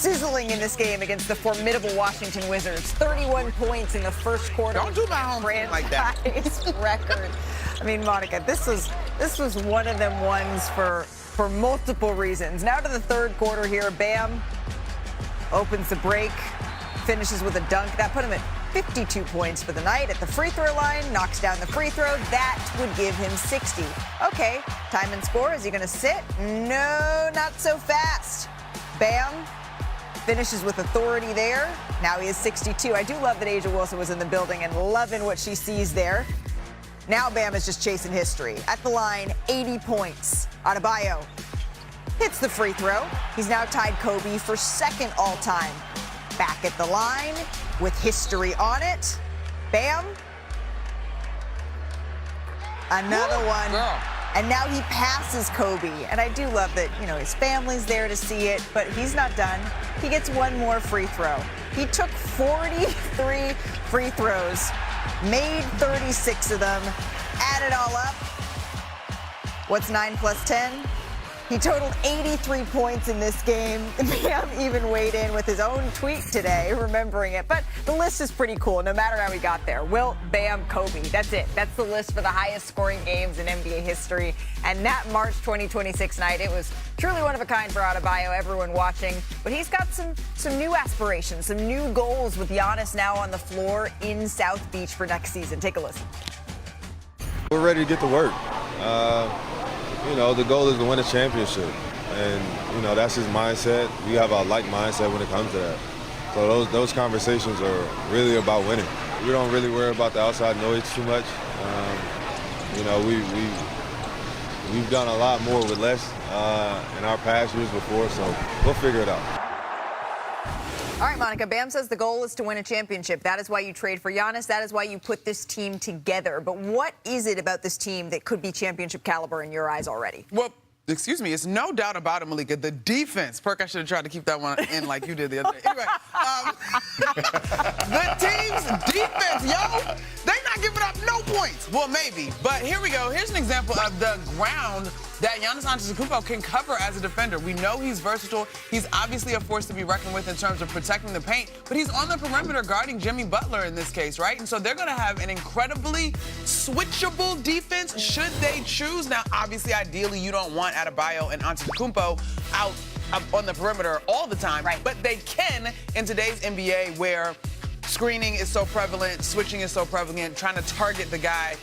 sizzling in this game against the formidable Washington Wizards. 31 points in the first quarter. Don't do my home team like that. Record. I mean, Monica, this was one of them ones for multiple reasons. Now to the third quarter here. Bam opens the break, finishes with a dunk. That put him at 52 points for the night. At the free throw line, knocks down the free throw. That would give him 60. Okay, time and score. Is he going to sit? No, not so fast. Bam finishes with authority there. Now he is 62. I do love that Asia Wilson was in the building and loving what she sees there. Now Bam is just chasing history. At the line, 80 points. Adebayo hits the free throw. He's now tied Kobe for second all-time. Back at the line with history on it. Bam. Another one. Girl. And now he passes Kobe. And I do love that, his family's there to see it, but he's not done. He gets one more free throw. He took 43 free throws, made 36 of them, add it all up. What's 9 plus 10? He totaled 83 points in this game. Bam even weighed in with his own tweet today, remembering it. But the list is pretty cool, no matter how he got there. Wilt, Bam, Kobe. That's it. That's the list for the highest scoring games in NBA history. And that March 2026 night, it was truly one of a kind for Adebayo, everyone watching. But he's got some new aspirations, some new goals with Giannis now on the floor in South Beach for next season. Take a listen. We're ready to get to work. The goal is to win a championship. And, that's his mindset. We have a like mindset when it comes to that. So those conversations are really about winning. We don't really worry about the outside noise too much. We've done a lot more with less in our past years before, so we'll figure it out. All right, Monica, Bam says the goal is to win a championship. That is why you trade for Giannis. That is why you put this team together. But what is it about this team that could be championship caliber in your eyes already? Well, excuse me, it's no doubt about it, Malika. The defense. Perk, I should have tried to keep that one in like you did the other day. Anyway, the team's defense, yo, they not giving up no points. Well, maybe, but here we go. Here's an example of the ground that Giannis Antetokounmpo can cover as a defender. We know he's versatile. He's obviously a force to be reckoned with in terms of protecting the paint, but he's on the perimeter guarding Jimmy Butler in this case, right? And so they're going to have an incredibly switchable defense should they choose. Now, obviously, ideally, you don't want Adebayo and Antetokounmpo out on the perimeter all the time, right? But they can in today's NBA where screening is so prevalent, switching is so prevalent, trying to target the guy,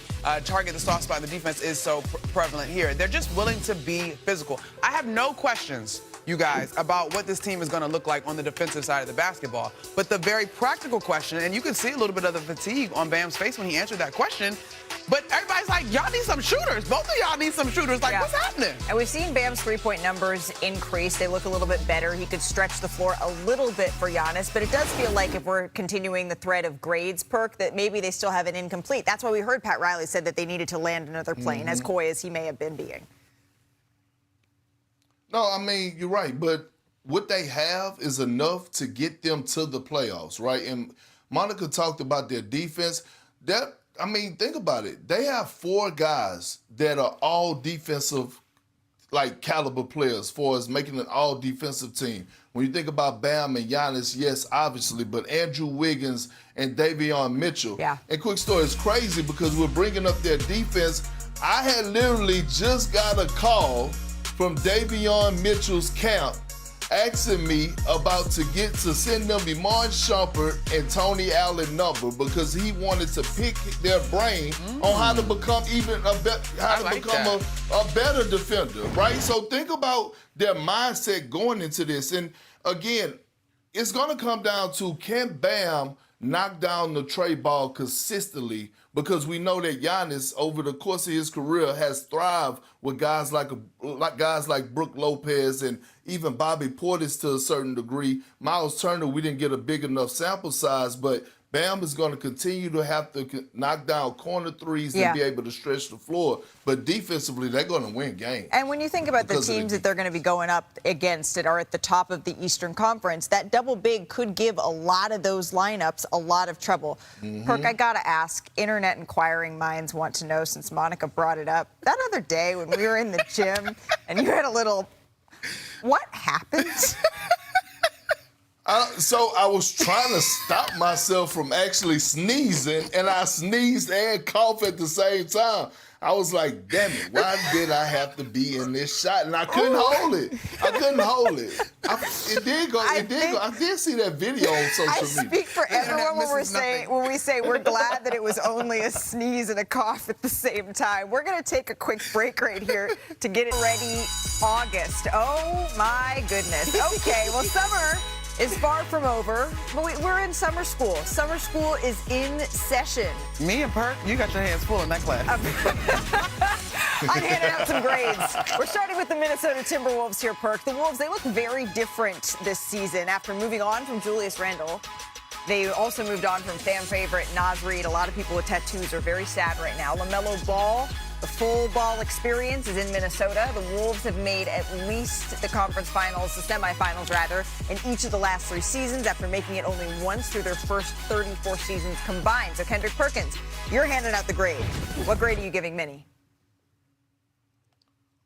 target the soft spot in the defense is so prevalent here. They're just willing to be physical. I have no questions, you guys, about what this team is going to look like on the defensive side of the basketball. But the very practical question, and you can see a little bit of the fatigue on Bam's face when he answered that question, but everybody's like, y'all need some shooters. Both of y'all need some shooters. Like, what's happening? And we've seen Bam's three-point numbers increase. They look a little bit better. He could stretch the floor a little bit for Giannis, but it does feel like if we're continuing the thread of grades, Perk, that maybe they still have it incomplete. That's why we heard Pat Riley said that they needed to land another plane, as coy as he may have been being. No, I mean, you're right, but what they have is enough to get them to the playoffs, right? And Monica talked about their defense. Think about it. They have 4 guys that are all defensive, caliber players as far as making an all-defensive team. When you think about Bam and Giannis, yes, obviously, but Andrew Wiggins and Davion Mitchell. Yeah. And quick story, it's crazy because we're bringing up their defense. I had literally just got a call from Davion Mitchell's camp asking me about to send them Iman Shumpert and Tony Allen number because he wanted to pick their brain on how to become a better defender, right? So think about their mindset going into this. And again, it's going to come down to, can Bam knock down the tray ball consistently? Because we know that Giannis, over the course of his career, has thrived with guys like Brook Lopez and even Bobby Portis to a certain degree. Miles Turner, we didn't get a big enough sample size, but Bam is going to continue to have to knock down corner threes and be able to stretch the floor. But defensively, they're going to win games. And when you think about the teams that they're going to be going up against that are at the top of the Eastern Conference, that double big could give a lot of those lineups a lot of trouble. Perk, I got to ask, internet inquiring minds want to know, since Monica brought it up, that other day when we were in the gym and you had a little, what happened? So I was trying to stop myself from actually sneezing, and I sneezed and coughed at the same time. I was like, damn it, why did I have to be in this shot? And I couldn't hold it. It did go. I did see that video on social media. I speak for everyone when we say we're glad that it was only a sneeze and a cough at the same time. We're going to take a quick break right here to get it ready. August. Oh, my goodness. Okay, well, summer is far from over, but we're in summer school. Summer school is in session. Me and Perk, you got your hands full in that class. I'm handing out some grades. We're starting with the Minnesota Timberwolves here, Perk. The Wolves, they look very different this season after moving on from Julius Randle. They also moved on from fan favorite Naz Reid. A lot of people with tattoos are very sad right now. LaMelo Ball, the full ball experience is in Minnesota. The Wolves have made at least the conference finals, the semifinals rather, in each of the last 3 seasons after making it only once through their first 34 seasons combined. So Kendrick Perkins, you're handing out the grade. What grade are you giving Minnie?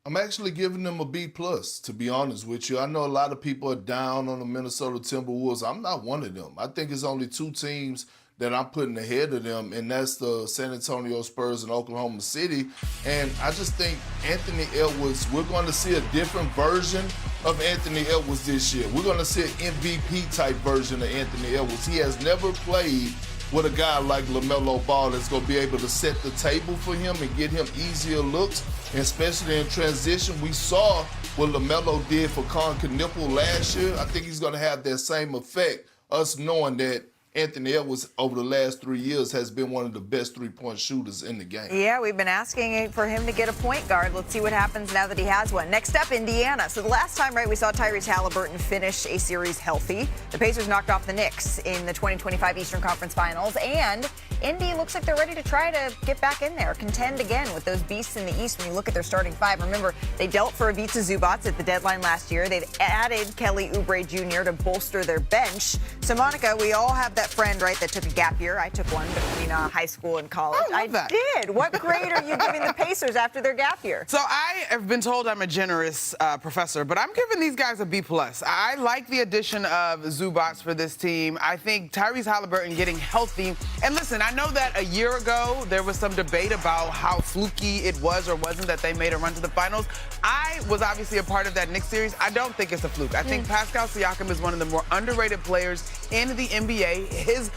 I'm actually giving them a B+, to be honest with you. I know a lot of people are down on the Minnesota Timberwolves. I'm not one of them. I think it's only 2 teams that I'm putting ahead of them, and that's the San Antonio Spurs and Oklahoma City. And I just think Anthony Edwards, we're going to see a different version of Anthony Edwards this year. We're going to see an MVP-type version of Anthony Edwards. He has never played with a guy like LaMelo Ball that's going to be able to set the table for him and get him easier looks, and especially in transition. We saw what LaMelo did for Con Knipple last year. I think he's going to have that same effect, us knowing that Anthony Edwards over the last 3 years has been one of the best three-point shooters in the game. Yeah, we've been asking for him to get a point guard. Let's see what happens now that he has one. Next up, Indiana. So the last time, right, we saw Tyrese Halliburton finish a series healthy. The Pacers knocked off the Knicks in the 2025 Eastern Conference Finals, and Indy looks like they're ready to try to get back in there, contend again with those beasts in the East when you look at their starting 5. Remember, they dealt for Ivica Zubac at the deadline last year. They've added Kelly Oubre Jr. to bolster their bench. So, Monica, we all have that friend, right, that took a gap year. I took one between high school and college. I love that. Did. What grade are you giving the Pacers after their gap year? So I have been told I'm a generous professor, but I'm giving these guys a B+. I like the addition of Zubac for this team. I think Tyrese Halliburton getting healthy. And listen, I know that a year ago there was some debate about how fluky it was or wasn't that they made a run to the finals. I was obviously a part of that Knicks series. I don't think it's a fluke. I think Pascal Siakam is one of the more underrated players in the NBA. His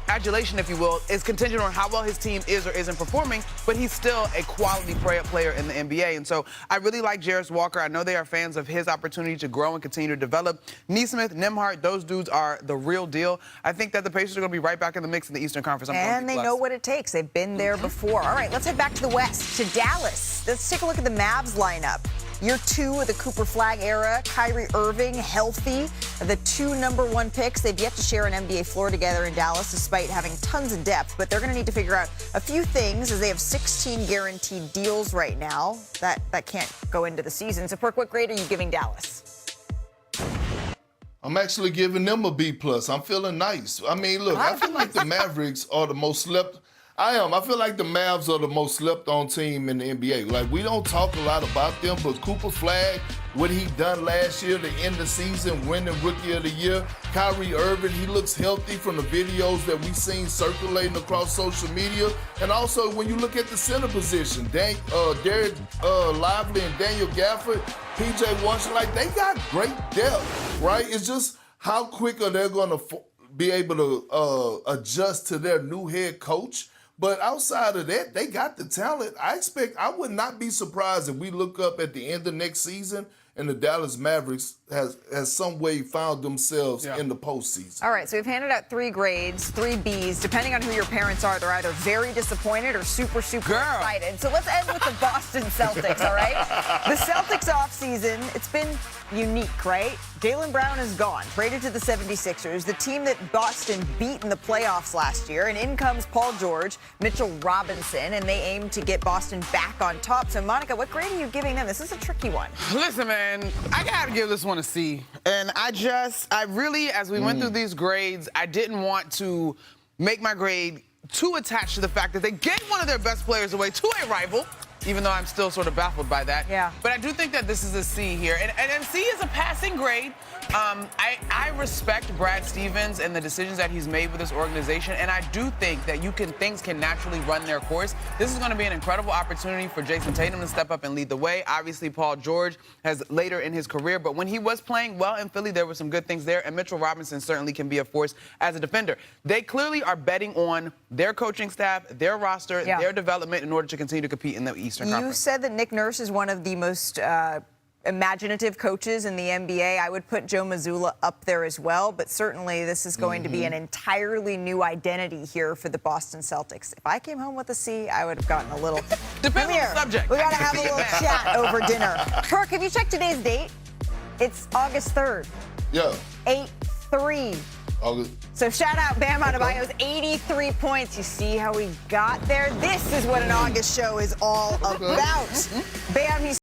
adulation, if you will, is contingent on how well his team is or isn't performing, but he's still a quality player in the NBA. And so I really like Jarris Walker. I know they are fans of his opportunity to grow and continue to develop. Nesmith, Nembhard, those dudes are the real deal. I think that the Pacers are going to be right back in the mix in the Eastern Conference. And they know what it takes. They've been there before. All right, let's head back to the West, to Dallas. Let's take a look at the Mavs lineup. Year 2 of the Cooper Flag era. Kyrie Irving, healthy. The 2 #1 picks. They've yet to share an NBA floor together in Dallas, despite having tons of depth. But they're going to need to figure out a few things, as they have 16 guaranteed deals right now. That can't go into the season. So, Perk, what grade are you giving Dallas? I'm actually giving them a B+. I'm feeling nice. I mean, look, I feel like the Mavericks are the most slept. I feel like the Mavs are the most slept-on team in the NBA. Like, we don't talk a lot about them, but Cooper Flag, what he done last year to end the season, winning Rookie of the Year. Kyrie Irving, he looks healthy from the videos that we've seen circulating across social media. And also, when you look at the center position, Derek Lively and Daniel Gafford, P.J. Washington, like, they got great depth, right? It's just how quick are they going to be able to adjust to their new head coach. But outside of that, they got the talent. I would not be surprised if we look up at the end of next season and the Dallas Mavericks has some way found themselves in the postseason. All right, so we've handed out 3 grades, 3 Bs. Depending on who your parents are, they're either very disappointed or super excited. So let's end with the Boston Celtics, all right? The Celtics offseason, it's been unique, right? Jaylen Brown is gone, traded to the 76ers, the team that Boston beat in the playoffs last year. And in comes Paul George, Mitchell Robinson, and they aim to get Boston back on top. So, Monica, what grade are you giving them? This is a tricky one. Listen, man, I got to give this one a C. And I really, as we went through these grades, I didn't want to make my grade too attached to the fact that they gave one of their best players away to a rival. even though I'm still sort of baffled by that. Yeah. But I do think that this is a C here. And C is a passing grade. I respect Brad Stevens and the decisions that he's made with this organization, and I do think that things can naturally run their course. This is going to be an incredible opportunity for Jason Tatum to step up and lead the way. Obviously, Paul George has later in his career, but when he was playing well in Philly, there were some good things there, and Mitchell Robinson certainly can be a force as a defender. They clearly are betting on their coaching staff, their roster, their development in order to continue to compete in the Eastern Conference. You said that Nick Nurse is one of the most imaginative coaches in the NBA. I would put Joe Mazzulla up there as well, but certainly this is going to be an entirely new identity here for the Boston Celtics. If I came home with a C, I would have gotten a little... Depends on the subject. We got to have a little chat over dinner. Perk, have you checked today's date? It's August 3rd. Yeah. 8-3. August. So shout out Bam Adebayo's 83 points. You see how he got there? This is what an August show is all about. Bam, he's